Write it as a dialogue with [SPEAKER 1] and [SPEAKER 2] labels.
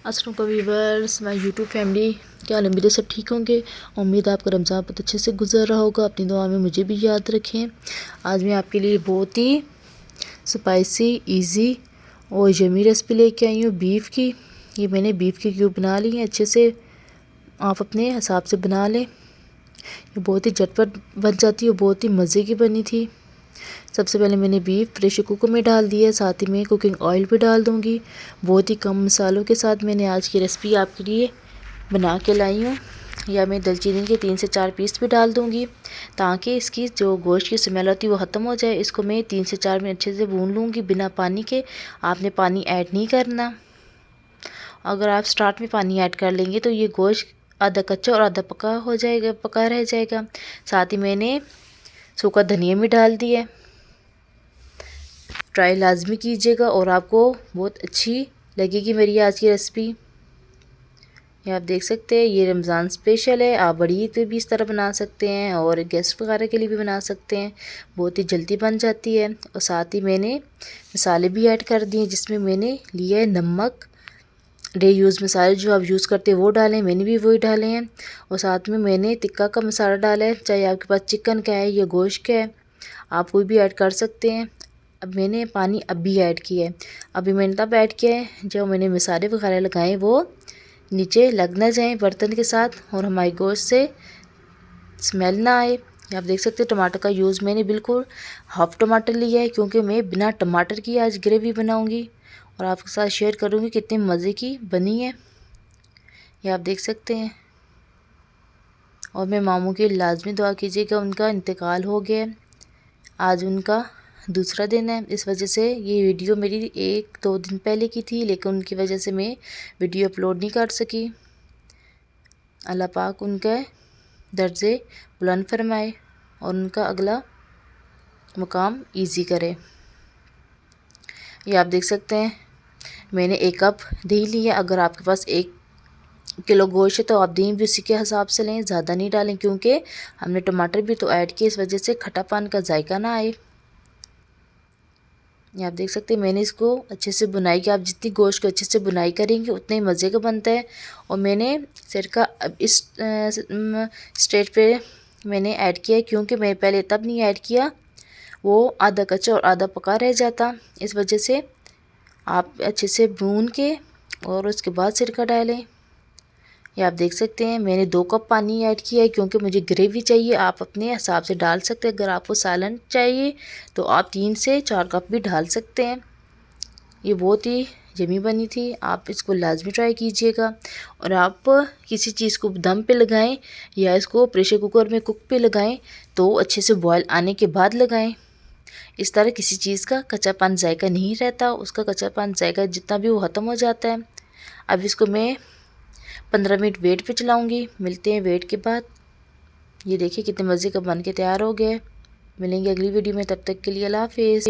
[SPEAKER 1] अस्सलाम वालेकुम viewers, my YouTube family, क्या हाल है? मेरे सब ठीक होंगे। उम्मीद है आपका रमज़ान बहुत अच्छे से गुजर रहा होगा। अपनी दुआ में मुझे भी याद रखें। आज मैं आपके लिए बहुत ही स्पाइसी, इजी और यमी रेसिपी लेके आई हूँ बीफ की। ये मैंने बीफ के क्यूब बना लिए हैं। अच्छे से आप अपने हिसाब से बना लें। ये बहुत ही झटपट बन जाती है, बहुत ही मज़े की बनी थी। सबसे पहले मैंने बीफ प्रेशर कुकर में डाल दिया, साथ ही में कुकिंग ऑयल भी डाल दूंगी। बहुत ही कम मसालों के साथ मैंने आज की रेसिपी आपके लिए बना के लाई हूँ। या मैं दालचीनी के 3 से 4 पीस भी डाल दूंगी ताकि इसकी जो गोश्त की स्मेल होती है वो ख़त्म हो जाए। इसको मैं 3 से 4 मिनट अच्छे से भून लूँगी बिना पानी के। आपने पानी ऐड नहीं करना। अगर आप स्टार्ट में पानी ऐड कर लेंगे तो ये गोश्त आधा कच्चा और आधा पका हो जाएगा, पका रह जाएगा। साथ ही मैंने सूखा धनिया भी डाल दिया। ट्राई लाजमी कीजिएगा और आपको बहुत अच्छी लगेगी मेरी आज की रेसिपी। ये आप देख सकते हैं, ये रमज़ान स्पेशल है। आप बड़ी ईद पे भी इस तरह बना सकते हैं और गेस्ट वगैरह के लिए भी बना सकते हैं। बहुत ही जल्दी बन जाती है। और साथ ही मैंने मसाले भी ऐड कर दिए, जिसमें मैंने लिया है नमक। डे यूज़ मसाले जो आप यूज़ करते हैं वो डालें, मैंने भी वही डाले हैं। और साथ में मैंने टिक्का का मसाला डाला है, चाहे आपके पास चिकन का है या गोश्त का है, आप कोई भी ऐड कर सकते हैं। अब मैंने पानी अभी ऐड किया है। अभी मैंने तब ऐड किया है जब मैंने मसाले वगैरह लगाए वो नीचे लग ना जाए बर्तन के साथ और हमारे गोश्त से स्मेल ना आए। आप देख सकते हैं टमाटर का यूज़ मैंने बिल्कुल हाफ टमाटर लिया है, क्योंकि मैं बिना टमाटर की आज ग्रेवी बनाऊंगी और आपके साथ शेयर करूंगी कितनी मज़े की बनी है। ये आप देख सकते हैं। और मैं मामू की लाजमी दुआ कीजिएगा, उनका इंतकाल हो गया। आज उनका दूसरा दिन है, इस वजह से ये वीडियो मेरी 1-2 दिन पहले की थी, लेकिन उनकी वजह से मैं वीडियो अपलोड नहीं कर सकी। अल्लाह पाक उनका दर्जे बुलंद फरमाए और उनका अगला मुकाम इजी करे। ये आप देख सकते हैं, मैंने 1 कप दही लिया। अगर आपके पास 1 किलो गोश्त है तो आप दही भी उसी के हिसाब से लें, ज़्यादा नहीं डालें, क्योंकि हमने टमाटर भी तो ऐड किए, इस वजह से खट्टापन का जायका ना आए। ये आप देख सकते हैं, मैंने इसको अच्छे से बुनाई की। आप जितनी गोश्त को अच्छे से बुनाई करेंगे उतने ही मज़े का बनता है। और मैंने सिरका अब इस स्टेज पे मैंने ऐड किया है, क्योंकि मैं पहले तब नहीं ऐड किया, वो आधा कच्चा और आधा पका रह जाता। इस वजह से आप अच्छे से भून के और उसके बाद सिरका डालें। ये आप देख सकते हैं, मैंने 2 कप पानी ऐड किया है, क्योंकि मुझे ग्रेवी चाहिए। आप अपने हिसाब से डाल सकते हैं। अगर आपको सालन चाहिए तो आप 3 से 4 कप भी डाल सकते हैं। ये बहुत ही यमी बनी थी, आप इसको लाजमी ट्राई कीजिएगा। और आप किसी चीज़ को दम पे लगाएं या इसको प्रेशर कुकर में कुक पे लगाएं तो अच्छे से बॉयल आने के बाद लगाएं। इस तरह किसी चीज़ का कच्चापन जायका नहीं रहता, उसका कच्चापन जायका जितना भी वो ख़त्म हो जाता है। अब इसको मैं 15 मिनट वेट पे चलाऊंगी। मिलते हैं वेट के बाद। ये देखिए कितने मज़े का बन के तैयार हो गया है। मिलेंगे अगली वीडियो में, तब तक के लिए अल्लाह हाफिज़।